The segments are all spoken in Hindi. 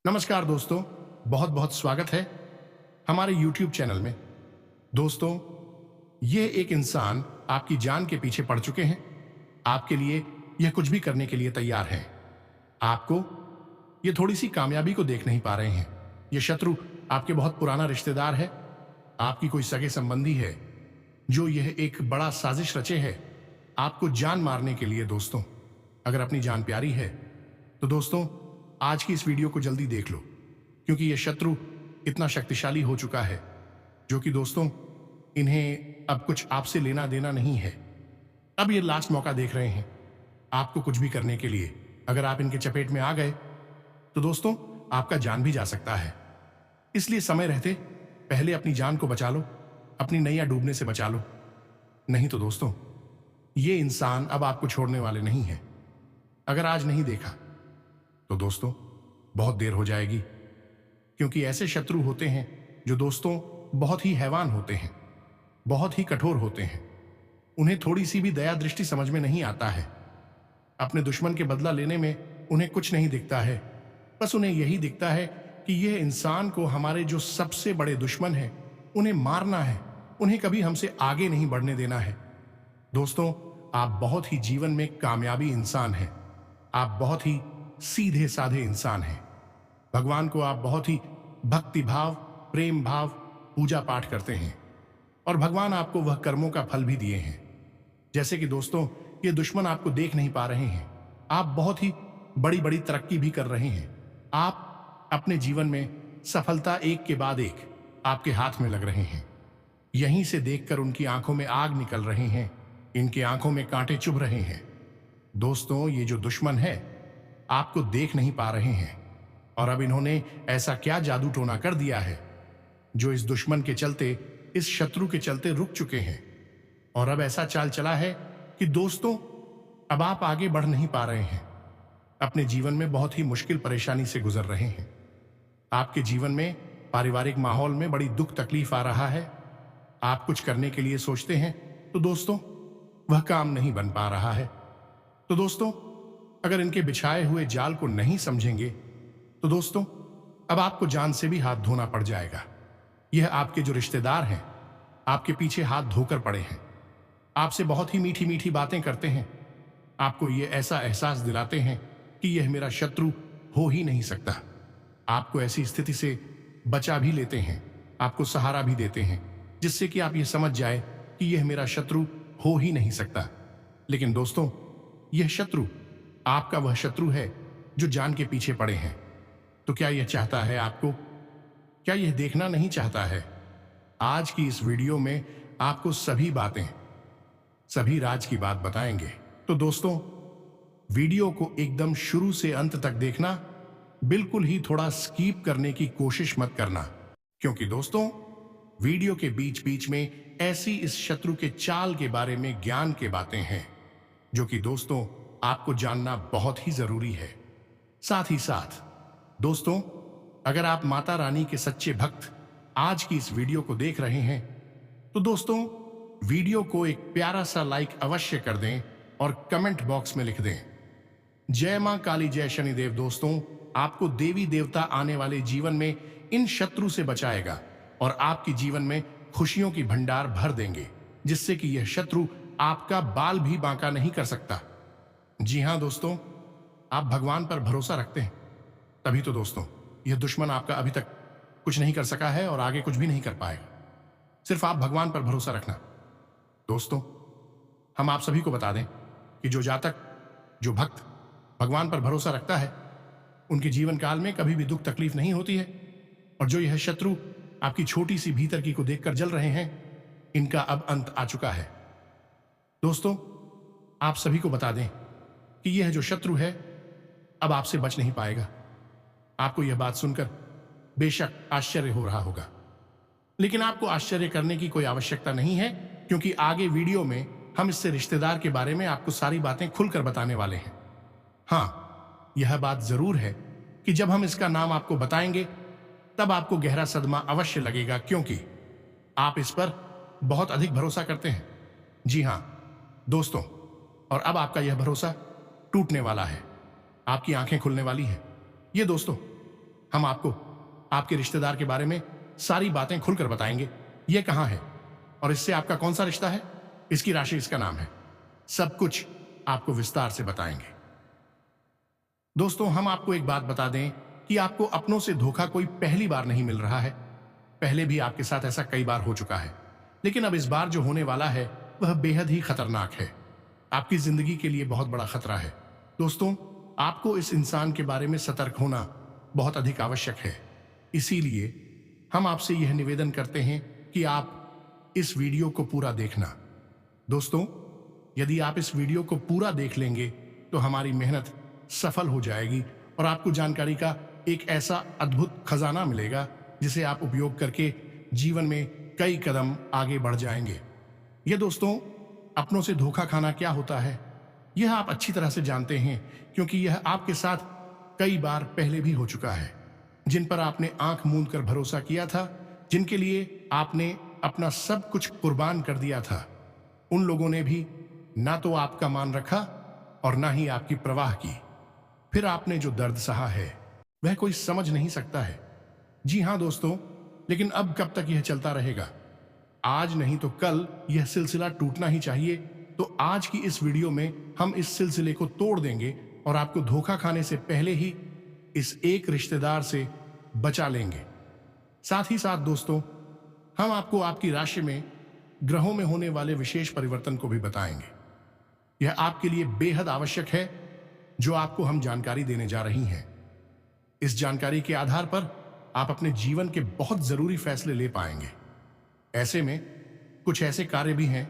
नमस्कार दोस्तों, बहुत बहुत स्वागत है हमारे YouTube चैनल में। दोस्तों, ये एक इंसान आपकी जान के पीछे पड़ चुके हैं। आपके लिए यह कुछ भी करने के लिए तैयार हैं। आपको ये थोड़ी सी कामयाबी को देख नहीं पा रहे हैं। ये शत्रु आपके बहुत पुराना रिश्तेदार है, आपकी कोई सगे संबंधी है जो यह एक बड़ा साजिश रचे है आपको जान मारने के लिए। दोस्तों, अगर अपनी जान प्यारी है तो दोस्तों आज की इस वीडियो को जल्दी देख लो, क्योंकि यह शत्रु इतना शक्तिशाली हो चुका है जो कि दोस्तों इन्हें अब कुछ आपसे लेना देना नहीं है। अब ये लास्ट मौका देख रहे हैं आपको कुछ भी करने के लिए। अगर आप इनके चपेट में आ गए तो दोस्तों आपका जान भी जा सकता है। इसलिए समय रहते पहले अपनी जान को बचा लो, अपनी नैया डूबने से बचा लो। नहीं तो दोस्तों ये इंसान अब आपको छोड़ने वाले नहीं है। अगर आज नहीं देखा तो दोस्तों बहुत देर हो जाएगी, क्योंकि ऐसे शत्रु होते हैं जो दोस्तों बहुत ही हैवान होते हैं, बहुत ही कठोर होते हैं। उन्हें थोड़ी सी भी दया दृष्टि समझ में नहीं आता है। अपने दुश्मन के बदला लेने में उन्हें कुछ नहीं दिखता है। बस उन्हें यही दिखता है कि यह इंसान को हमारे जो सबसे बड़े दुश्मन हैं उन्हें मारना है, उन्हें कभी हमसे आगे नहीं बढ़ने देना है। दोस्तों, आप बहुत ही जीवन में कामयाबी इंसान हैं। आप बहुत ही सीधे साधे इंसान हैं। भगवान को आप बहुत ही भक्ति भाव, प्रेम भाव, पूजा पाठ करते हैं, और भगवान आपको वह कर्मों का फल भी दिए हैं। जैसे कि दोस्तों ये दुश्मन आपको देख नहीं पा रहे हैं। आप बहुत ही बड़ी बड़ी तरक्की भी कर रहे हैं। आप अपने जीवन में सफलता एक के बाद एक आपके हाथ में लग रहे हैं। यहीं से देखकर उनकी आंखों में आग निकल रहे हैं, इनके आंखों में कांटे चुभ रहे हैं। दोस्तों, ये जो दुश्मन है आपको देख नहीं पा रहे हैं, और अब इन्होंने ऐसा क्या जादू टोना कर दिया है जो इस दुश्मन के चलते, इस शत्रु के चलते रुक चुके हैं। और अब ऐसा चाल चला है कि दोस्तों अब आप आगे बढ़ नहीं पा रहे हैं। अपने जीवन में बहुत ही मुश्किल परेशानी से गुजर रहे हैं। आपके जीवन में पारिवारिक माहौल में बड़ी दुख तकलीफ आ रहा है। आप कुछ करने के लिए सोचते हैं तो दोस्तों वह काम नहीं बन पा रहा है। तो दोस्तों अगर इनके बिछाए हुए जाल को नहीं समझेंगे तो दोस्तों अब आपको जान से भी हाथ धोना पड़ जाएगा। यह आपके जो रिश्तेदार हैं आपके पीछे हाथ धोकर पड़े हैं, आपसे बहुत ही मीठी मीठी बातें करते हैं, आपको यह ऐसा एहसास दिलाते हैं कि यह मेरा शत्रु हो ही नहीं सकता। आपको ऐसी स्थिति से बचा भी लेते हैं, आपको सहारा भी देते हैं, जिससे कि आप यह समझ जाए कि यह मेरा शत्रु हो ही नहीं सकता। लेकिन दोस्तों यह शत्रु आपका वह शत्रु है जो जान के पीछे पड़े हैं। तो क्या यह चाहता है आपको? क्या यह देखना नहीं चाहता है? आज की इस वीडियो में आपको सभी बातें, सभी राज की बात बताएंगे। तो दोस्तों वीडियो को एकदम शुरू से अंत तक देखना, बिल्कुल ही थोड़ा स्कीप करने की कोशिश मत करना, क्योंकि दोस्तों वीडियो के बीच बीच में ऐसी इस शत्रु के चाल के बारे में ज्ञान के बातें हैं जो कि दोस्तों आपको जानना बहुत ही जरूरी है। साथ ही साथ दोस्तों अगर आप माता रानी के सच्चे भक्त आज की इस वीडियो को देख रहे हैं तो दोस्तों वीडियो को एक प्यारा सा लाइक अवश्य कर दें और कमेंट बॉक्स में लिख दें, जय मां काली, जय शनिदेव। दोस्तों आपको देवी देवता आने वाले जीवन में इन शत्रु से बचाएगा और आपके जीवन में खुशियों की भंडार भर देंगे, जिससे कि यह शत्रु आपका बाल भी बांका नहीं कर सकता। जी हां दोस्तों, आप भगवान पर भरोसा रखते हैं, तभी तो दोस्तों यह दुश्मन आपका अभी तक कुछ नहीं कर सका है और आगे कुछ भी नहीं कर पाएगा। सिर्फ आप भगवान पर भरोसा रखना। दोस्तों हम आप सभी को बता दें कि जो जातक, जो भक्त भगवान पर भरोसा रखता है उनके जीवन काल में कभी भी दुख तकलीफ नहीं होती है। और जो यह शत्रु आपकी छोटी सी भीतर की को देखकर जल रहे हैं, इनका अब अंत आ चुका है। दोस्तों आप सभी को बता दें कि यह जो शत्रु है अब आपसे बच नहीं पाएगा। आपको यह बात सुनकर बेशक आश्चर्य हो रहा होगा, लेकिन आपको आश्चर्य करने की कोई आवश्यकता नहीं है, क्योंकि आगे वीडियो में हम इससे रिश्तेदार के बारे में आपको सारी बातें खुलकर बताने वाले हैं। हां, यह बात जरूर है कि जब हम इसका नाम आपको बताएंगे तब आपको गहरा सदमा अवश्य लगेगा, क्योंकि आप इस पर बहुत अधिक भरोसा करते हैं। जी हां दोस्तों, और अब आपका यह भरोसा टूटने वाला है, आपकी आंखें खुलने वाली हैं। ये दोस्तों हम आपको आपके रिश्तेदार के बारे में सारी बातें खुलकर बताएंगे। यह कहाँ है और इससे आपका कौन सा रिश्ता है, इसकी राशि, इसका नाम है, सब कुछ आपको विस्तार से बताएंगे। दोस्तों, हम आपको एक बात बता दें कि आपको अपनों से धोखा कोई पहली बार नहीं मिल रहा है। पहले भी आपके साथ ऐसा कई बार हो चुका है, लेकिन अब इस बार जो होने वाला है वह बेहद ही खतरनाक है। आपकी जिंदगी के लिए बहुत बड़ा खतरा है। दोस्तों, आपको इस इंसान के बारे में सतर्क होना बहुत अधिक आवश्यक है। इसीलिए हम आपसे यह निवेदन करते हैं कि आप इस वीडियो को पूरा देखना। दोस्तों, यदि आप इस वीडियो को पूरा देख लेंगे तो हमारी मेहनत सफल हो जाएगी और आपको जानकारी का एक ऐसा अद्भुत खजाना मिलेगा जिसे आप उपयोग करके जीवन में कई कदम आगे बढ़ जाएंगे। यह दोस्तों, अपनों से धोखा खाना क्या होता है, यह आप अच्छी तरह से जानते हैं, क्योंकि यह आपके साथ कई बार पहले भी हो चुका है। जिन पर आपने आंख मूंद कर भरोसा किया था, जिनके लिए आपने अपना सब कुछ कुर्बान कर दिया था, उन लोगों ने भी ना तो आपका मान रखा और ना ही आपकी परवाह की। फिर आपने जो दर्द सहा है वह कोई समझ नहीं सकता है। जी हां दोस्तों, लेकिन अब कब तक यह चलता रहेगा? आज नहीं तो कल यह सिलसिला टूटना ही चाहिए। तो आज की इस वीडियो में हम इस सिलसिले को तोड़ देंगे और आपको धोखा खाने से पहले ही इस एक रिश्तेदार से बचा लेंगे। साथ ही साथ दोस्तों, हम आपको आपकी राशि में ग्रहों में होने वाले विशेष परिवर्तन को भी बताएंगे। यह आपके लिए बेहद आवश्यक है, जो आपको हम जानकारी देने जा रही हैं। इस जानकारी के आधार पर आप अपने जीवन के बहुत जरूरी फैसले ले पाएंगे। ऐसे में कुछ ऐसे कार्य भी हैं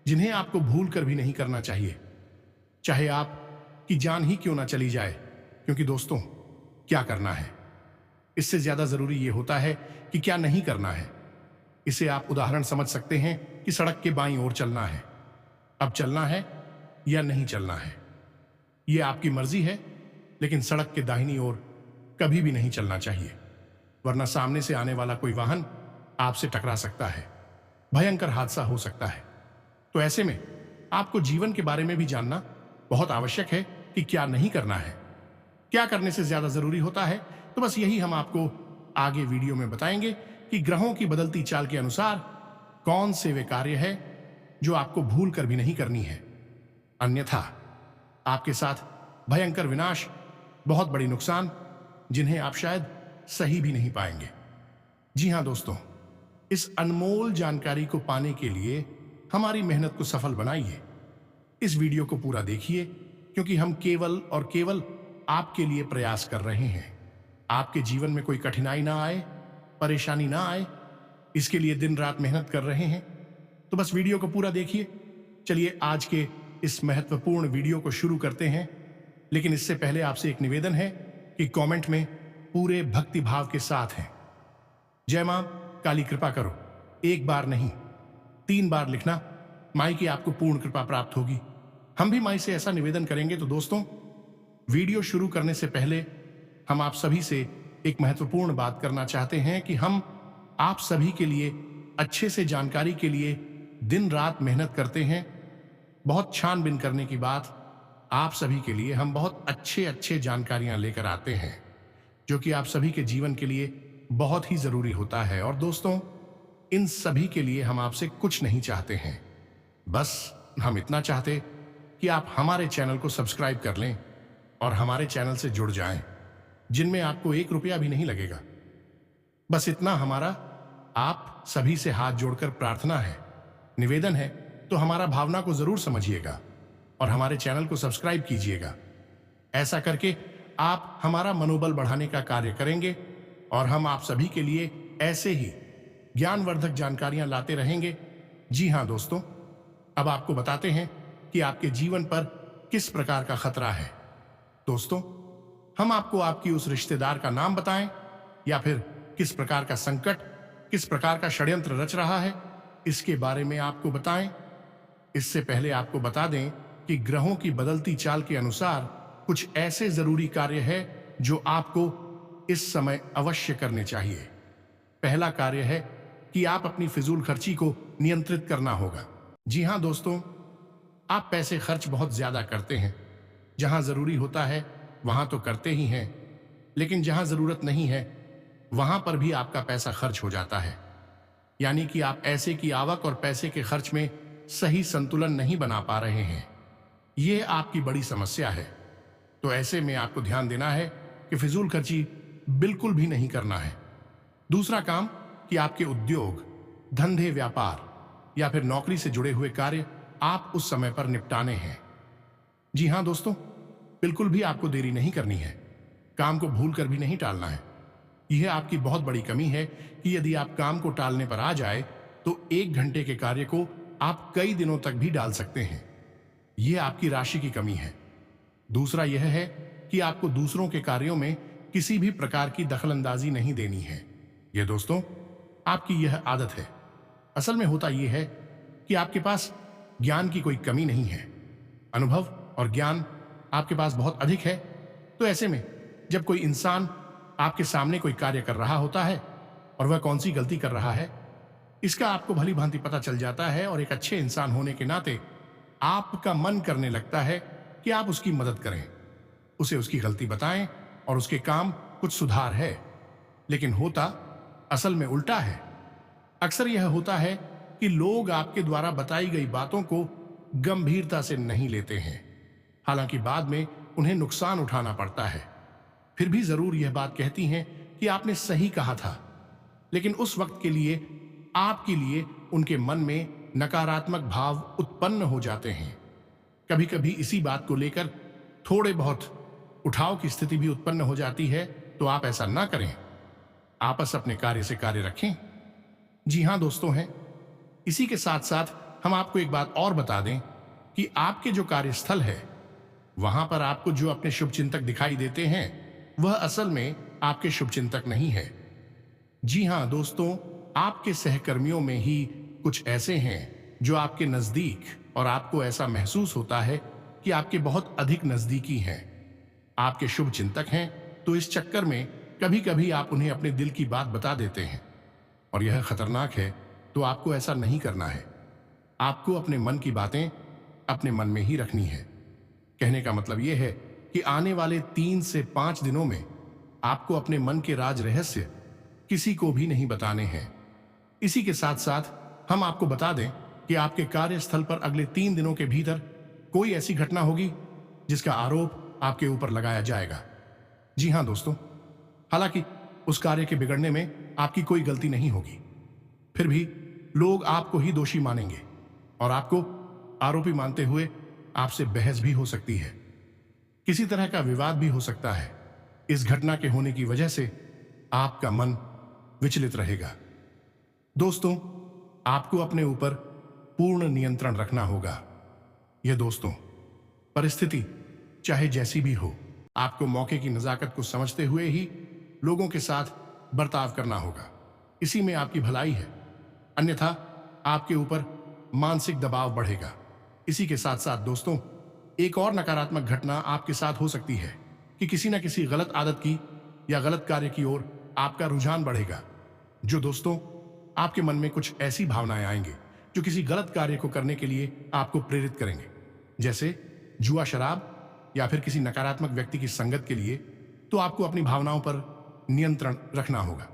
जिन्हें आपको भूल कर भी नहीं करना चाहिए, चाहे आपकी जान ही क्यों ना चली जाए। क्योंकि दोस्तों, क्या करना है, इससे ज्यादा जरूरी यह होता है कि क्या नहीं करना है। इसे आप उदाहरण समझ सकते हैं कि सड़क के बाईं ओर चलना है। अब चलना है या नहीं चलना है, यह आपकी मर्जी है, लेकिन सड़क के दाहिनी ओर कभी भी नहीं चलना चाहिए, वरना सामने से आने वाला कोई वाहन आपसे टकरा सकता है, भयंकर हादसा हो सकता है। तो ऐसे में आपको जीवन के बारे में भी जानना बहुत आवश्यक है कि क्या नहीं करना है। क्या करने से ज्यादा जरूरी होता है, तो बस यही हम आपको आगे वीडियो में बताएंगे कि ग्रहों की बदलती चाल के अनुसार कौन से वे कार्य है जो आपको भूल कर भी नहीं करनी है, अन्यथा आपके साथ भयंकर विनाश, बहुत बड़ी नुकसान, जिन्हें आप शायद सही भी नहीं पाएंगे। जी हां दोस्तों, इस अनमोल जानकारी को पाने के लिए हमारी मेहनत को सफल बनाइए। इस वीडियो को पूरा देखिए, क्योंकि हम केवल और केवल आपके लिए प्रयास कर रहे हैं। आपके जीवन में कोई कठिनाई ना आए, परेशानी ना आए, इसके लिए दिन रात मेहनत कर रहे हैं। तो बस वीडियो को पूरा देखिए। चलिए आज के इस महत्वपूर्ण वीडियो को शुरू करते हैं, लेकिन इससे पहले आपसे एक निवेदन है कि कमेंट में पूरे भक्ति भाव के साथ हैं, जय मां काली कृपा करो, एक बार नहीं 3 बार लिखना। माई की आपको पूर्ण कृपा प्राप्त होगी। हम भी माई से ऐसा निवेदन करेंगे। तो दोस्तों, वीडियो शुरू करने से पहले हम आप सभी से एक महत्वपूर्ण बात करना चाहते हैं कि हम आप सभी के लिए अच्छे से जानकारी के लिए दिन रात मेहनत करते हैं। बहुत छानबीन करने की बात, आप सभी के लिए हम बहुत अच्छे जानकारियां लेकर आते हैं, जो कि आप सभी के जीवन के लिए बहुत ही जरूरी होता है। और दोस्तों, इन सभी के लिए हम आपसे कुछ नहीं चाहते हैं, बस हम इतना चाहते कि आप हमारे चैनल को सब्सक्राइब कर लें और हमारे चैनल से जुड़ जाएं, जिनमें आपको 1 रुपया भी नहीं लगेगा। बस इतना हमारा आप सभी से हाथ जोड़कर प्रार्थना है, निवेदन है। तो हमारा भावना को जरूर समझिएगा और हमारे चैनल को सब्सक्राइब कीजिएगा। ऐसा करके आप हमारा मनोबल बढ़ाने का कार्य करेंगे और हम आप सभी के लिए ऐसे ही ज्ञानवर्धक जानकारियां लाते रहेंगे। जी हां दोस्तों, अब आपको बताते हैं कि आपके जीवन पर किस प्रकार का खतरा है। दोस्तों, हम आपको आपकी उस रिश्तेदार का नाम बताएं या फिर किस प्रकार का संकट, किस प्रकार का षड्यंत्र रच रहा है, इसके बारे में आपको बताएं। इससे पहले आपको बता दें कि ग्रहों की बदलती चाल के अनुसार कुछ ऐसे जरूरी कार्य है जो आपको इस समय अवश्य करने चाहिए। पहला कार्य है कि आप अपनी फिजूल खर्ची को नियंत्रित करना होगा। जी हां दोस्तों, आप पैसे खर्च बहुत ज्यादा करते हैं। जहां जरूरी होता है वहां तो करते ही हैं, लेकिन जहां जरूरत नहीं है वहां पर भी आपका पैसा खर्च हो जाता है। यानी कि आप ऐसे की आवक और पैसे के खर्च में सही संतुलन नहीं बना पा रहे हैं। यह आपकी बड़ी समस्या है। तो ऐसे में आपको ध्यान देना है कि फिजूल खर्ची बिल्कुल भी नहीं करना है। दूसरा काम कि आपके उद्योग, धंधे, व्यापार या फिर नौकरी से जुड़े हुए कार्य आप उस समय पर निपटाने हैं। जी हां दोस्तों, बिल्कुल भी आपको देरी नहीं करनी है। काम को भूल कर भी नहीं टालना है। यह आपकी बहुत बड़ी कमी है कि यदि आप काम को टालने पर आ जाए तो 1 घंटे के कार्य को आप कई दिनों तक भी डाल सकते हैं। यह आपकी राशि की कमी है। दूसरा यह है कि आपको दूसरों के कार्यों में किसी भी प्रकार की दखलंदाजी नहीं देनी है। यह दोस्तों आपकी यह आदत है। असल में होता यह है कि आपके पास ज्ञान की कोई कमी नहीं है। अनुभव और ज्ञान आपके पास बहुत अधिक है। तो ऐसे में जब कोई इंसान आपके सामने कोई कार्य कर रहा होता है और वह कौन सी गलती कर रहा है इसका आपको भली भांति पता चल जाता है, और एक अच्छे इंसान होने के नाते आपका मन करने लगता है कि आप उसकी मदद करें, उसे उसकी गलती बताएं और उसके काम कुछ सुधार है। लेकिन होता असल में उल्टा है। अक्सर यह होता है कि लोग आपके द्वारा बताई गई बातों को गंभीरता से नहीं लेते हैं। हालांकि बाद में उन्हें नुकसान उठाना पड़ता है। फिर भी जरूर यह बात कहती हैं कि आपने सही कहा था, लेकिन उस वक्त के लिए आपके लिए उनके मन में नकारात्मक भाव उत्पन्न हो जाते हैं। कभी कभी इसी बात को लेकर थोड़े बहुत उठाव की स्थिति भी उत्पन्न हो जाती है। तो आप ऐसा ना करें। आपस अपने कार्य से कार्य रखें। जी हां दोस्तों हैं। इसी के साथ साथ हम आपको एक बात और बता दें कि आपके जो कार्यस्थल है वहां पर आपको जो अपने शुभचिंतक दिखाई देते हैं वह असल में आपके शुभचिंतक नहीं है। जी हां दोस्तों, आपके सहकर्मियों में ही कुछ ऐसे हैं जो आपके नजदीक, और आपको ऐसा महसूस होता है कि आपके बहुत अधिक नजदीकी हैं, आपके शुभ चिंतक हैं। तो इस चक्कर में कभी कभी आप उन्हें अपने दिल की बात बता देते हैं, और यह खतरनाक है। तो आपको ऐसा नहीं करना है। आपको अपने मन की बातें अपने मन में ही रखनी है। कहने का मतलब यह है कि आने वाले 3 से 5 दिनों में आपको अपने मन के राज रहस्य किसी को भी नहीं बताने हैं। इसी के साथ साथ हम आपको बता दें कि आपके कार्यस्थल पर अगले 3 दिनों के भीतर कोई ऐसी घटना होगी जिसका आरोप आपके ऊपर लगाया जाएगा। जी हां दोस्तों, हालांकि उस कार्य के बिगड़ने में आपकी कोई गलती नहीं होगी, फिर भी लोग आपको ही दोषी मानेंगे और आपको आरोपी मानते हुए आपसे बहस भी हो सकती है। किसी तरह का विवाद भी हो सकता है। इस घटना के होने की वजह से आपका मन विचलित रहेगा। दोस्तों, आपको अपने ऊपर पूर्ण नियंत्रण रखना होगा। यह दोस्तों, परिस्थिति चाहे जैसी भी हो, आपको मौके की नजाकत को समझते हुए ही लोगों के साथ बर्ताव करना होगा। इसी में आपकी भलाई है। अन्यथा आपके ऊपर मानसिक दबाव बढ़ेगा। इसी के साथ साथ दोस्तों, एक और नकारात्मक घटना आपके साथ हो सकती है कि किसी न किसी गलत आदत की या गलत कार्य की ओर आपका रुझान बढ़ेगा, जो दोस्तों आपके मन में कुछ ऐसी भावनाएं आएंगे जो किसी गलत कार्य को करने के लिए आपको प्रेरित करेंगे, जैसे जुआ, शराब या फिर किसी नकारात्मक व्यक्ति की संगत के लिए। तो आपको अपनी भावनाओं पर नियंत्रण रखना होगा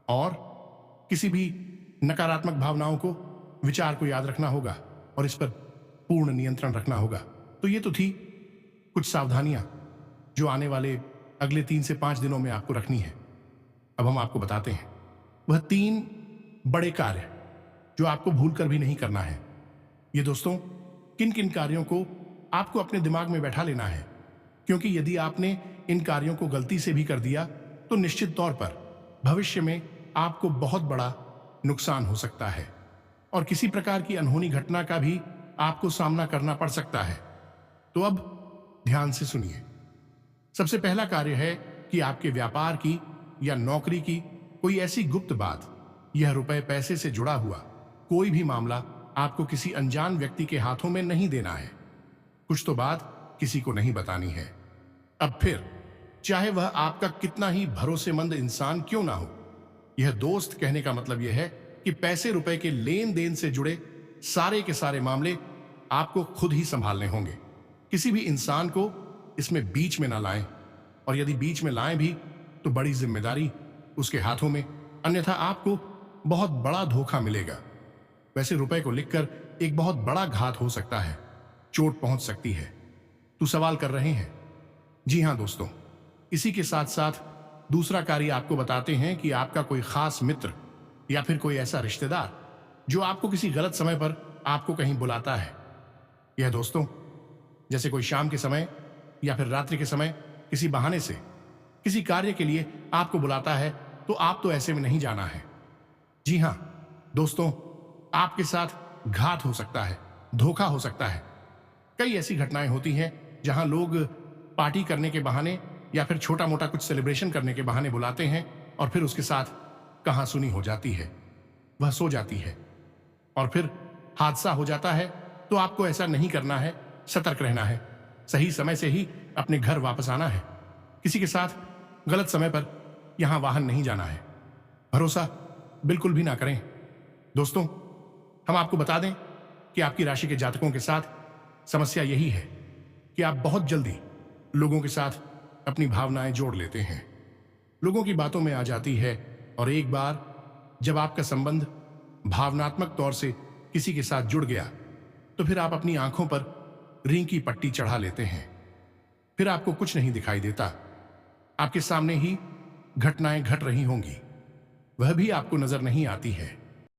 और किसी भी नकारात्मक भावनाओं को, विचार को याद रखना होगा और इस पर पूर्ण नियंत्रण रखना होगा। तो ये तो थी कुछ सावधानियां जो आने वाले अगले 3 से 5 दिनों में आपको रखनी है। अब हम आपको बताते हैं वह 3 बड़े कार्य जो आपको भूलकर भी नहीं करना है। ये दोस्तों, किन किन कार्यों को आपको अपने दिमाग में बैठा लेना है, क्योंकि यदि आपने इन कार्यों को गलती से भी कर दिया तो निश्चित तौर पर भविष्य में आपको बहुत बड़ा नुकसान हो सकता है और किसी प्रकार की अनहोनी घटना का भी आपको सामना करना पड़ सकता है। तो अब ध्यान से सुनिए। सबसे पहला कार्य है कि आपके व्यापार की या नौकरी की कोई ऐसी गुप्त बात, यह रुपए पैसे से जुड़ा हुआ कोई भी मामला आपको किसी अनजान व्यक्ति के हाथों में नहीं देना है। कुछ तो बात किसी को नहीं बतानी है। अब फिर चाहे वह आपका कितना ही भरोसेमंद इंसान क्यों ना हो, यह दोस्त कहने का मतलब यह है कि पैसे रुपए के लेन देन से जुड़े सारे के सारे मामले आपको खुद ही संभालने होंगे। किसी भी इंसान को इसमें बीच में ना लाएं, और यदि बीच में लाएं भी तो बड़ी जिम्मेदारी उसके हाथों में, अन्यथा आपको बहुत बड़ा धोखा मिलेगा। वैसे रुपए को लिखकर एक बहुत बड़ा घात हो सकता है, चोट पहुंच सकती है। तो सवाल कर रहे हैं? जी हां दोस्तों, इसी के साथ साथ दूसरा कार्य आपको बताते हैं कि आपका कोई खास मित्र या फिर कोई ऐसा रिश्तेदार जो आपको किसी गलत समय पर आपको कहीं बुलाता है। यह दोस्तों, जैसे कोई शाम के समय या फिर रात्रि के समय किसी बहाने से किसी कार्य के लिए आपको बुलाता है, तो आप तो ऐसे में नहीं जाना है। जी हां दोस्तों, आपके साथ घात हो सकता है, धोखा हो सकता है। कई ऐसी घटनाएं होती हैं जहां लोग पार्टी करने के बहाने या फिर छोटा मोटा कुछ सेलिब्रेशन करने के बहाने बुलाते हैं और फिर उसके साथ कहासुनी हो जाती है, वह सो जाती है और फिर हादसा हो जाता है। तो आपको ऐसा नहीं करना है, सतर्क रहना है, सही समय से ही अपने घर वापस आना है। किसी के साथ गलत समय पर यहां वाहन नहीं जाना है। भरोसा बिल्कुल भी ना करें। दोस्तों, हम आपको बता दें कि आपकी राशि के जातकों के साथ समस्या यही है कि आप बहुत जल्दी लोगों के साथ अपनी भावनाएं जोड़ लेते हैं, लोगों की बातों में आ जाती है, और एक बार जब आपका संबंध भावनात्मक तौर से किसी के साथ जुड़ गया तो फिर आप अपनी आंखों पर रींग की पट्टी चढ़ा लेते हैं। फिर आपको कुछ नहीं दिखाई देता, आपके सामने ही घटनाएं घट रही होंगी, वह भी आपको नजर नहीं आती है।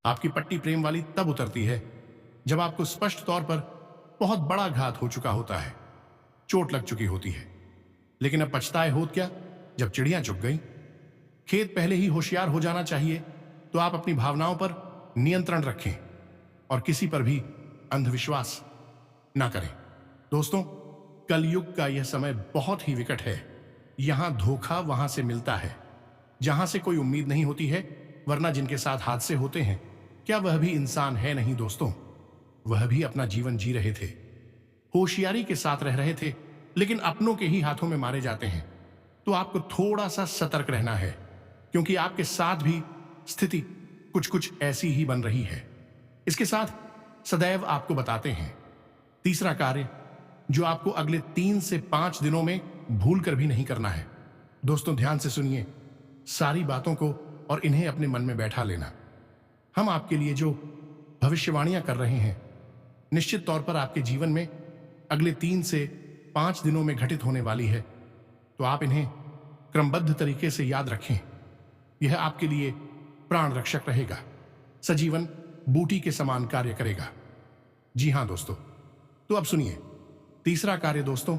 आपकी पट्टी प्रेम वाली तब उतरती है जब आपको स्पष्ट तौर पर बहुत बड़ा घात हो चुका होता है, चोट लग चुकी होती है। लेकिन अब पछताए होत क्या जब चिड़ियां चुग गई। खेत पहले ही होशियार हो जाना चाहिए। तो आप अपनी भावनाओं पर नियंत्रण रखें और किसी पर भी अंधविश्वास ना करें। दोस्तों, कलयुग का यह समय बहुत ही विकट है। यहां धोखा वहां से मिलता है जहां से कोई उम्मीद नहीं होती है, वरना जिनके साथ हादसे होते हैं, क्या वह भी इंसान है नहीं दोस्तों? वह भी अपना जीवन जी रहे थे, होशियारी के साथ रह रहे थे, लेकिन अपनों के ही हाथों में मारे जाते हैं। तो आपको थोड़ा सा सतर्क रहना है, क्योंकि आपके साथ भी स्थिति कुछ कुछ ऐसी ही बन रही है। इसके साथ सदैव आपको बताते हैं तीसरा कार्य जो आपको अगले 3 से 5 दिनों में भूल कर भी नहीं करना है। दोस्तों, ध्यान से सुनिए सारी बातों को और इन्हें अपने मन में बैठा लेना। हम आपके लिए जो भविष्यवाणियां कर रहे हैं, निश्चित तौर पर आपके जीवन में अगले 3 से 5 दिनों में घटित होने वाली है। तो आप इन्हें क्रमबद्ध तरीके से याद रखें। यह आपके लिए प्राण रक्षक रहेगा, सजीवन बूटी के समान कार्य करेगा। जी हां दोस्तों, तो अब सुनिए तीसरा कार्य। दोस्तों,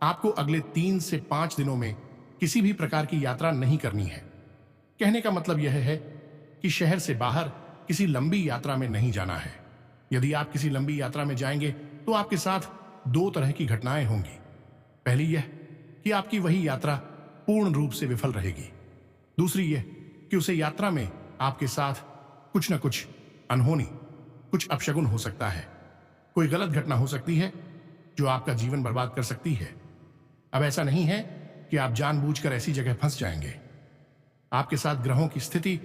आपको अगले 3 से 5 दिनों में किसी भी प्रकार की यात्रा नहीं करनी है। कहने का मतलब यह है कि शहर से बाहर किसी लंबी यात्रा में नहीं जाना है। यदि आप किसी लंबी यात्रा में जाएंगे तो आपके साथ 2 तरह की घटनाएं होंगी। पहली यह कि आपकी वही यात्रा पूर्ण रूप से विफल रहेगी। दूसरी यह कि उसे यात्रा में आपके साथ कुछ न कुछ अनहोनी, कुछ अपशगुन हो सकता है। कोई गलत घटना हो सकती है जो आपका जीवन बर्बाद कर सकती है। अब ऐसा नहीं है कि आप जानबूझकर ऐसी जगह फंस जाएंगे। आपके साथ ग्रहों की स्थिति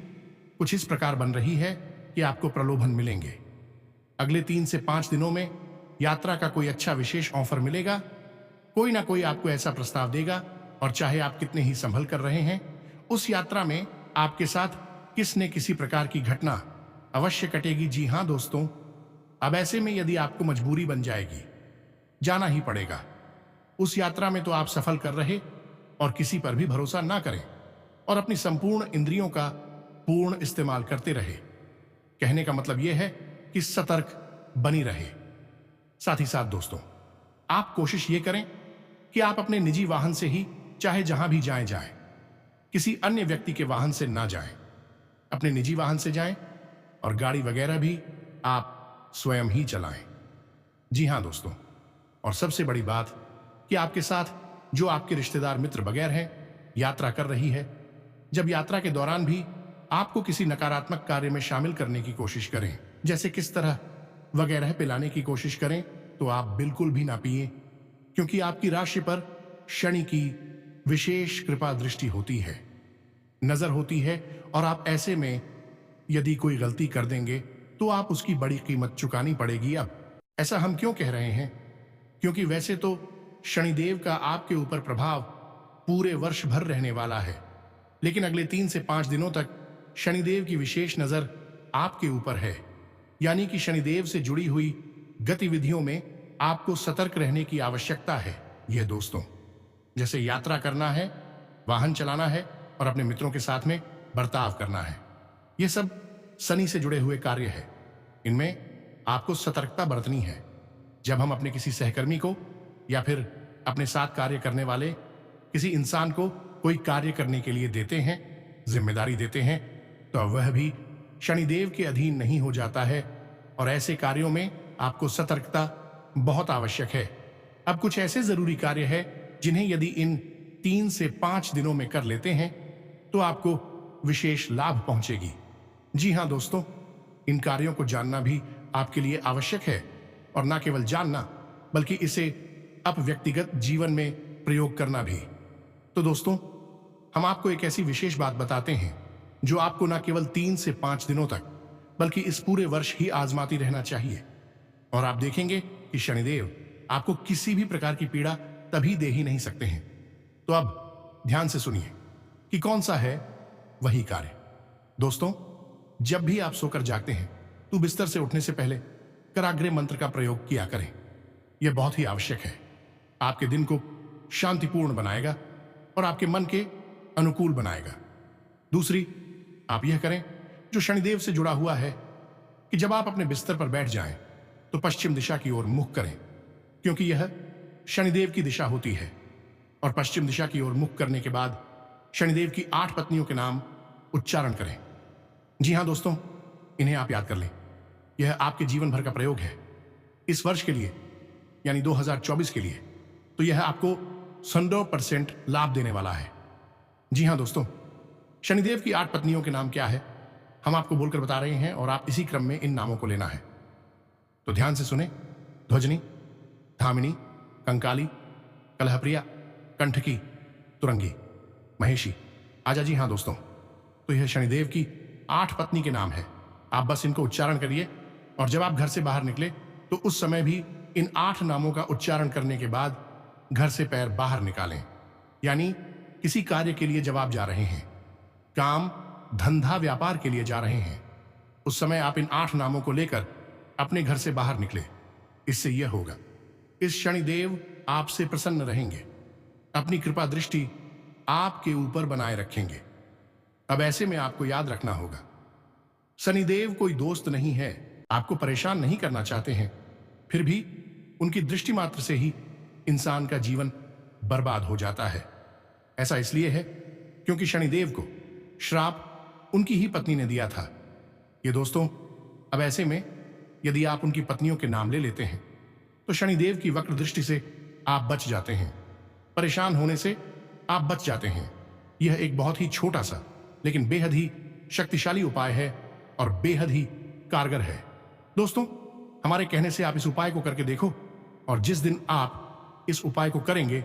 कुछ इस प्रकार बन रही है कि आपको प्रलोभन मिलेंगे। अगले 3 से 5 दिनों में यात्रा का कोई अच्छा विशेष ऑफर मिलेगा। कोई ना कोई आपको ऐसा प्रस्ताव देगा, और चाहे आप कितने ही संभल कर रहे हैं, उस यात्रा में आपके साथ किस न किसी प्रकार की घटना अवश्य कटेगी। जी हां दोस्तों, अब ऐसे में यदि आपको मजबूरी बन जाएगी, जाना ही पड़ेगा। उस यात्रा में तो आप सफल कर रहे और किसी पर भी भरोसा ना करें और अपनी संपूर्ण इंद्रियों का पूर्ण इस्तेमाल करते रहे। कहने का मतलब यह है कि सतर्क बनी रहे। साथ ही साथ दोस्तों, आप कोशिश ये करें कि आप अपने निजी वाहन से ही चाहे जहां भी जाएं, किसी अन्य व्यक्ति के वाहन से ना जाएं। अपने निजी वाहन से जाएं और गाड़ी वगैरह भी आप स्वयं ही चलाएं। जी हां दोस्तों, और सबसे बड़ी बात कि आपके साथ जो आपके रिश्तेदार मित्र वगैरह हैं, यात्रा कर रही है, जब यात्रा के दौरान भी आपको किसी नकारात्मक कार्य में शामिल करने की कोशिश करें, जैसे किस तरह वगैरह पिलाने की कोशिश करें, तो आप बिल्कुल भी ना पिए, क्योंकि आपकी राशि पर शनि की विशेष कृपा दृष्टि होती है, नजर होती है, और आप ऐसे में यदि कोई गलती कर देंगे तो आप उसकी बड़ी कीमत चुकानी पड़ेगी। अब ऐसा हम क्यों कह रहे हैं? क्योंकि वैसे तो शनिदेव का आपके ऊपर प्रभाव पूरे वर्ष भर रहने वाला है, लेकिन अगले 3 से 5 दिनों तक शनिदेव की विशेष नजर आपके ऊपर है। यानी कि शनिदेव से जुड़ी हुई गतिविधियों में आपको सतर्क रहने की आवश्यकता है। यह दोस्तों, जैसे यात्रा करना है, वाहन चलाना है और अपने मित्रों के साथ में बर्ताव करना है, यह सब शनि से जुड़े हुए कार्य है। इनमें आपको सतर्कता बरतनी है। जब हम अपने किसी सहकर्मी को या फिर अपने साथ कार्य करने वाले किसी इंसान को कोई कार्य करने के लिए देते हैं, जिम्मेदारी देते हैं, तो वह भी शनिदेव के अधीन नहीं हो जाता है और ऐसे कार्यों में आपको सतर्कता बहुत आवश्यक है। अब कुछ ऐसे जरूरी कार्य है जिन्हें यदि इन 3 से 5 दिनों में कर लेते हैं तो आपको विशेष लाभ पहुंचेगी। जी हां दोस्तों, इन कार्यों को जानना भी आपके लिए आवश्यक है और ना केवल जानना बल्कि इसे अपने व्यक्तिगत जीवन में प्रयोग करना भी। तो दोस्तों, हम आपको एक ऐसी विशेष बात बताते हैं जो आपको ना केवल 3 से 5 दिनों तक बल्कि इस पूरे वर्ष ही आजमाती रहना चाहिए और आप देखेंगे कि शनिदेव आपको किसी भी प्रकार की पीड़ा तभी दे ही नहीं सकते हैं। तो अब ध्यान से सुनिए कि कौन सा है वही कार्य। दोस्तों, जब भी आप सोकर जागते हैं तो बिस्तर से उठने से पहले कराग्रे मंत्र का प्रयोग किया करें। यह बहुत ही आवश्यक है। आपके दिन को शांतिपूर्ण बनाएगा और आपके मन के अनुकूल बनाएगा। दूसरी, आप यह करें जो शनिदेव से जुड़ा हुआ है कि जब आप अपने बिस्तर पर बैठ जाएं तो पश्चिम दिशा की ओर मुख करें, क्योंकि यह शनिदेव की दिशा होती है। और पश्चिम दिशा की ओर मुख करने के बाद शनिदेव की 8 पत्नियों के नाम उच्चारण करें। जी हां दोस्तों, इन्हें आप याद कर लें। यह आपके जीवन भर का प्रयोग है। इस वर्ष के लिए यानी 2024 के लिए तो यह आपको 100% लाभ देने वाला है। जी हां दोस्तों, शनिदेव की 8 पत्नियों के नाम क्या है हम आपको बोलकर बता रहे हैं और आप इसी क्रम में इन नामों को लेना है। तो ध्यान से सुने। ध्वजनी, धामिनी, कंकाली, कलहप्रिया, कंठकी, तुरंगी, महेशी, आजा। जी हां दोस्तों, तो यह शनिदेव की 8 पत्नी के नाम है। आप बस इनको उच्चारण करिए और जब आप घर से बाहर निकले तो उस समय भी इन 8 नामों का उच्चारण करने के बाद घर से पैर बाहर निकालें। यानी किसी कार्य के लिए जब आप जा रहे हैं, काम, धंधा, व्यापार के लिए जा रहे हैं, उस समय आप इन 8 नामों को लेकर अपने घर से बाहर निकले। इससे यह होगा, इस शनिदेव आपसे प्रसन्न रहेंगे, अपनी कृपा दृष्टि आपके ऊपर बनाए रखेंगे। अब ऐसे में आपको याद रखना होगा, शनिदेव कोई दोस्त नहीं है। आपको परेशान नहीं करना चाहते हैं, फिर भी उनकी दृष्टि मात्र से ही इंसान का जीवन बर्बाद हो जाता है। ऐसा इसलिए है क्योंकि शनिदेव को श्राप उनकी ही पत्नी ने दिया था। ये दोस्तों, अब ऐसे में यदि आप उनकी पत्नियों के नाम ले लेते हैं तो शनिदेव की वक्र दृष्टि से आप बच जाते हैं, परेशान होने से आप बच जाते हैं। यह एक बहुत ही छोटा सा लेकिन बेहद ही शक्तिशाली उपाय है और बेहद ही कारगर है। दोस्तों, हमारे कहने से आप इस उपाय को करके देखो और जिस दिन आप इस उपाय को करेंगे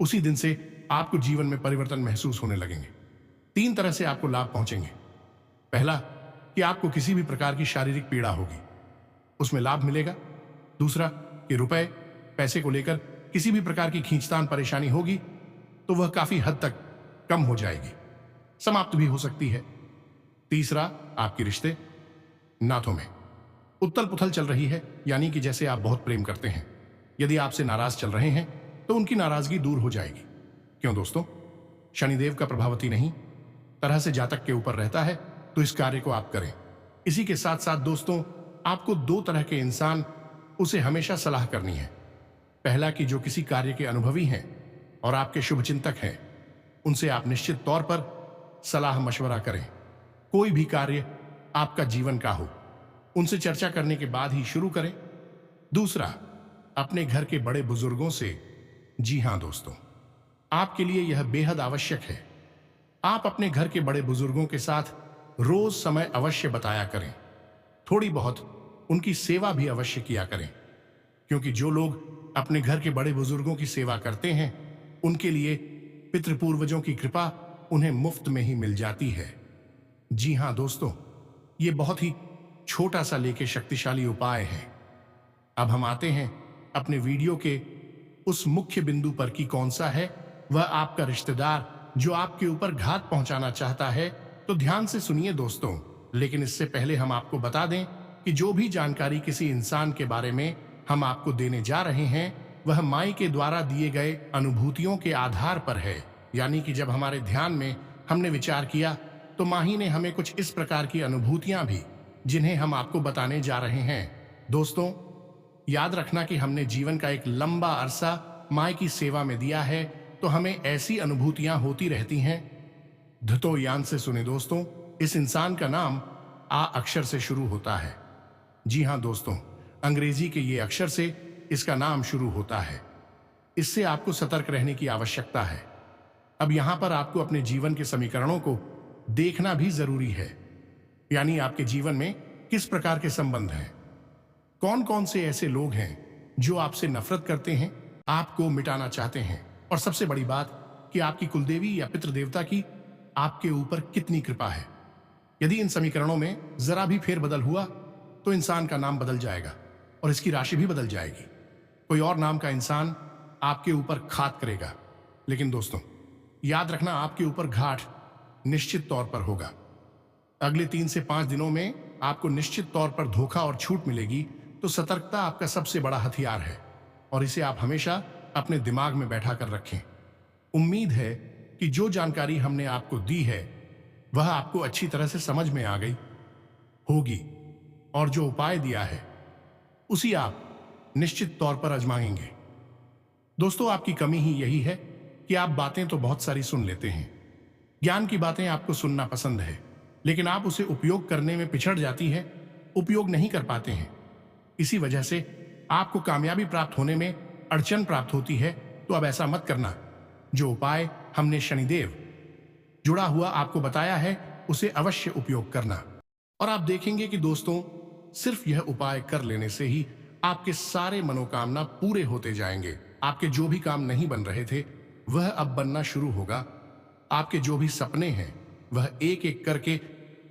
उसी दिन से आपको जीवन में परिवर्तन महसूस होने लगेंगे। 3 तरह से आपको लाभ पहुंचेंगे। पहला, कि आपको किसी भी प्रकार की शारीरिक पीड़ा होगी, उसमें लाभ मिलेगा। दूसरा, कि रुपए पैसे को लेकर किसी भी प्रकार की खींचतान परेशानी होगी तो वह काफी हद तक कम हो जाएगी, समाप्त भी हो सकती है। तीसरा, आपके रिश्ते, नातों में उथल पुथल चल रही है, यानी कि जैसे आप बहुत प्रेम करते हैं, यदि आपसे नाराज चल रहे हैं तो उनकी नाराजगी दूर हो जाएगी। क्यों दोस्तों, शनिदेव का प्रभावती नहीं तरह से जातक के ऊपर रहता है, तो इस कार्य को आप करें। इसी के साथ साथ दोस्तों, आपको 2 तरह के इंसान उसे हमेशा सलाह करनी है। पहला, कि जो किसी कार्य के अनुभवी हैं और आपके शुभचिंतक हैं, उनसे आप निश्चित तौर पर सलाह मशवरा करें। कोई भी कार्य आपका जीवन का हो, उनसे चर्चा करने के बाद ही शुरू करें। दूसरा, अपने घर के बड़े बुजुर्गों से। जी हां दोस्तों, आपके लिए यह बेहद आवश्यक है। आप अपने घर के बड़े बुजुर्गों के साथ रोज समय अवश्य बताया करें। थोड़ी बहुत उनकी सेवा भी अवश्य किया करें, क्योंकि जो लोग अपने घर के बड़े बुजुर्गों की सेवा करते हैं उनके लिए पितृपूर्वजों की कृपा उन्हें मुफ्त में ही मिल जाती है। जी हां दोस्तों, ये बहुत ही छोटा सा लेके शक्तिशाली उपाय है। अब हम आते हैं अपने वीडियो के उस मुख्य बिंदु पर कि कौन सा है वह आपका रिश्तेदार जो आपके ऊपर घात पहुंचाना चाहता है, तो ध्यान से सुनिए दोस्तों। लेकिन इससे पहले हम आपको बता दें कि जो भी जानकारी किसी इंसान के बारे में हम आपको देने जा रहे हैं, वह माई के द्वारा दिए गए अनुभूतियों के आधार पर है। यानी कि जब हमारे ध्यान में हमने विचार किया, तो माही ने हमें कुछ इस प्रकार की अनुभूतियां भी, जिन्हें हम आपको बताने जा रहे हैं। दोस्तों, याद रखना कि हमने जीवन का एक लंबा अरसा माई की सेवा में दिया है, तो हमें ऐसी अनुभूतियां होती रहती हैं। धतोयान से सुने दोस्तों, इस इंसान का नाम आ अक्षर से शुरू होता है। जी हां दोस्तों, अंग्रेजी के ये अक्षर से इसका नाम शुरू होता है। इससे आपको सतर्क रहने की आवश्यकता है। अब यहां पर आपको अपने जीवन के समीकरणों को देखना भी जरूरी है। यानी आपके जीवन में किस प्रकार के संबंध हैं, कौन कौन से ऐसे लोग हैं जो आपसे नफरत करते हैं, आपको मिटाना चाहते हैं, और सबसे बड़ी बात कि आपकी कुलदेवी या पितृदेवता की आपके ऊपर कितनी कृपा है। यदि इन समीकरणों में जरा भी फेरबदल हुआ, तो इंसान का नाम बदल जाएगा और इसकी राशि भी बदल जाएगी। कोई और नाम का इंसान आपके ऊपर घात करेगा। लेकिन दोस्तों, याद रखना, आपके ऊपर घाट निश्चित तौर पर होगा। अगले 3 से 5 दिनों में आपको निश्चित तौर पर धोखा और छूट मिलेगी। तो सतर्कता आपका सबसे बड़ा हथियार है और इसे आप हमेशा अपने दिमाग में बैठा कर रखें। उम्मीद है कि जो जानकारी हमने आपको दी है, वह आपको अच्छी तरह से समझ में आ गई होगी, और जो उपाय दिया है उसी आप निश्चित तौर पर आजमाएंगे। दोस्तों, आपकी कमी ही यही है कि आप बातें तो बहुत सारी सुन लेते हैं, ज्ञान की बातें आपको सुनना पसंद है, लेकिन आप उसे उपयोग करने में पिछड़ जाती है, उपयोग नहीं कर पाते हैं। इसी वजह से आपको कामयाबी प्राप्त होने में अड़चन प्राप्त होती है। तो अब ऐसा मत करना। जो उपाय हमने शनिदेव जुड़ा हुआ आपको बताया है, उसे अवश्य उपयोग करना, और आप देखेंगे कि दोस्तों, सिर्फ यह उपाय कर लेने से ही आपके सारे मनोकामना पूरे होते जाएंगे। आपके जो भी काम नहीं बन रहे थे, वह अब बनना शुरू होगा। आपके जो भी सपने हैं, वह एक एक करके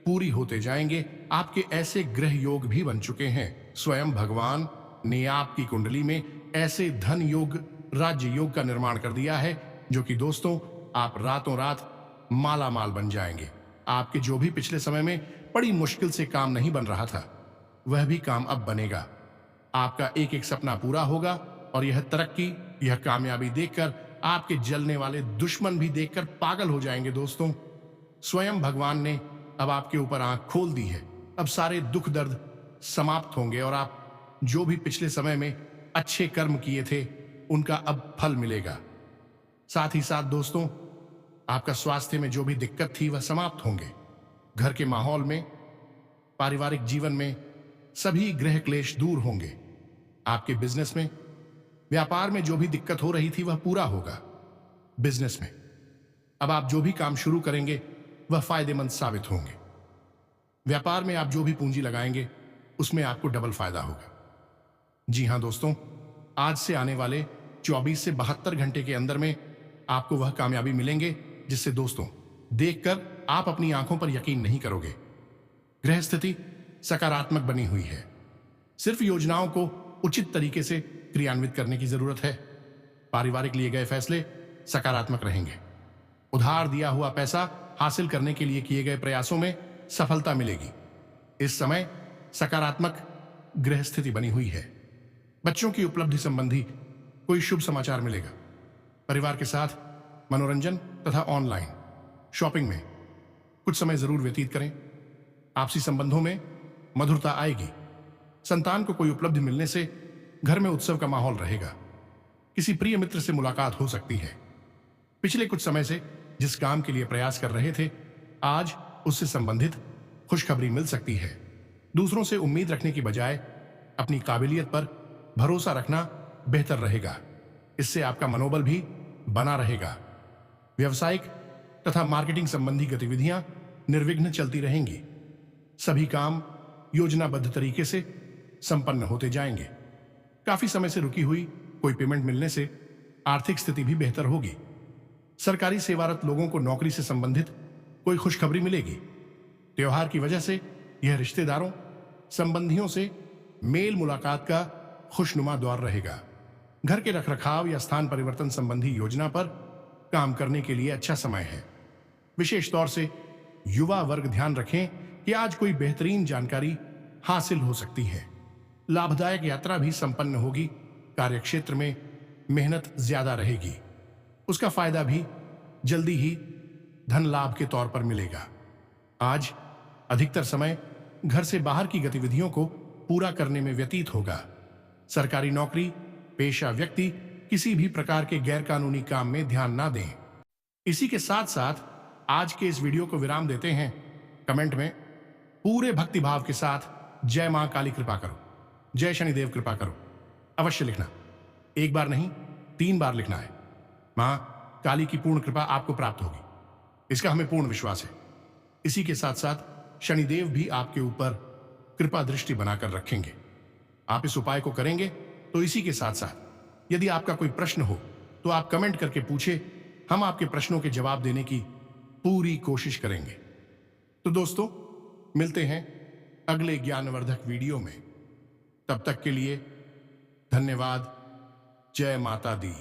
पूरी होते जाएंगे। आपके ऐसे ग्रह योग भी बन चुके हैं। स्वयं भगवान ने आपकी कुंडली में ऐसे धन योग, राज्य योग का निर्माण कर दिया है, जो कि दोस्तों, आप रातों रात माला माल बन जाएंगे। आपके जो भी पिछले समय में बड़ी मुश्किल से काम नहीं बन रहा था, वह भी काम अब बनेगा। आपका एक एक सपना पूरा होगा, और यह तरक्की, यह कामयाबी देखकर आपके जलने वाले दुश्मन भी देखकर पागल हो जाएंगे। दोस्तों, स्वयं भगवान ने अब आपके ऊपर आंख खोल दी है। अब सारे दुख दर्द समाप्त होंगे, और आप जो भी पिछले समय में अच्छे कर्म किए थे, उनका अब फल मिलेगा। साथ ही साथ दोस्तों, आपका स्वास्थ्य में जो भी दिक्कत थी, वह समाप्त होंगे। घर के माहौल में, पारिवारिक जीवन में सभी ग्रह क्लेश दूर होंगे। आपके बिजनेस में, व्यापार में जो भी दिक्कत हो रही थी, वह पूरा होगा। बिजनेस में अब आप जो भी काम शुरू करेंगे, वह फायदेमंद साबित होंगे। व्यापार में आप जो भी पूंजी लगाएंगे, उसमें आपको डबल फायदा होगा। जी हां दोस्तों, आज से आने वाले 24 से 72 घंटे के अंदर में आपको वह कामयाबी मिलेंगे, जिससे दोस्तों, देखकर आप अपनी आंखों पर यकीन नहीं करोगे। ग्रह स्थिति सकारात्मक बनी हुई है। सिर्फ योजनाओं को उचित तरीके से क्रियान्वित करने की जरूरत है। पारिवारिक लिए गए फैसले सकारात्मक रहेंगे। उधार दिया हुआ पैसा हासिल करने के लिए किए गए प्रयासों में सफलता मिलेगी। इस समय सकारात्मक ग्रह स्थिति बनी हुई है। बच्चों की उपलब्धि संबंधी कोई शुभ समाचार मिलेगा। परिवार के साथ मनोरंजन तथा ऑनलाइन शॉपिंग में कुछ समय जरूर व्यतीत करें। आपसी संबंधों में मधुरता आएगी। संतान को कोई उपलब्धि मिलने से घर में उत्सव का माहौल रहेगा। किसी प्रिय मित्र से मुलाकात हो सकती है। पिछले कुछ समय से जिस काम के लिए प्रयास कर रहे थे, आज उससे संबंधित खुशखबरी मिल सकती है। दूसरों से उम्मीद रखने की बजाय अपनी काबिलियत पर भरोसा रखना बेहतर रहेगा। इससे आपका मनोबल भी बना रहेगा। व्यवसायिक तथा मार्केटिंग संबंधी गतिविधियां निर्विघ्न चलती रहेंगी। सभी काम योजनाबद्ध तरीके से संपन्न होते जाएंगे। काफी समय से रुकी हुई कोई पेमेंट मिलने से आर्थिक स्थिति भी बेहतर होगी। सरकारी सेवारत लोगों को नौकरी से संबंधित कोई खुशखबरी मिलेगी। त्योहार की वजह से यह रिश्तेदारों, संबंधियों से मेल मुलाकात का खुशनुमा दौर रहेगा। घर के रखरखाव या स्थान परिवर्तन संबंधी योजना पर काम करने के लिए अच्छा समय है। विशेष तौर से युवा वर्ग ध्यान रखें कि आज कोई बेहतरीन जानकारी हासिल हो सकती है। लाभदायक यात्रा भी संपन्न होगी। कार्यक्षेत्र में मेहनत ज्यादा रहेगी, उसका फायदा भी जल्दी ही धन लाभ के तौर पर मिलेगा। आज अधिकतर समय घर से बाहर की गतिविधियों को पूरा करने में व्यतीत होगा। सरकारी नौकरी पेशा व्यक्ति किसी भी प्रकार के गैरकानूनी काम में ध्यान ना दें। इसी के साथ साथ आज के इस वीडियो को विराम देते हैं। कमेंट में पूरे भक्तिभाव के साथ जय मां काली कृपा करो, जय शनिदेव कृपा करो अवश्य लिखना। एक बार नहीं 3 बार लिखना है। मां काली की पूर्ण कृपा आपको प्राप्त होगी, इसका हमें पूर्ण विश्वास है। इसी के साथ साथ शनिदेव भी आपके ऊपर कृपा दृष्टि बनाकर रखेंगे। आप इस उपाय को करेंगे तो इसी के साथ साथ यदि आपका कोई प्रश्न हो तो आप कमेंट करके पूछे, हम आपके प्रश्नों के जवाब देने की पूरी कोशिश करेंगे। तो दोस्तों, मिलते हैं अगले ज्ञानवर्धक वीडियो में। तब तक के लिए धन्यवाद। जय माता दी।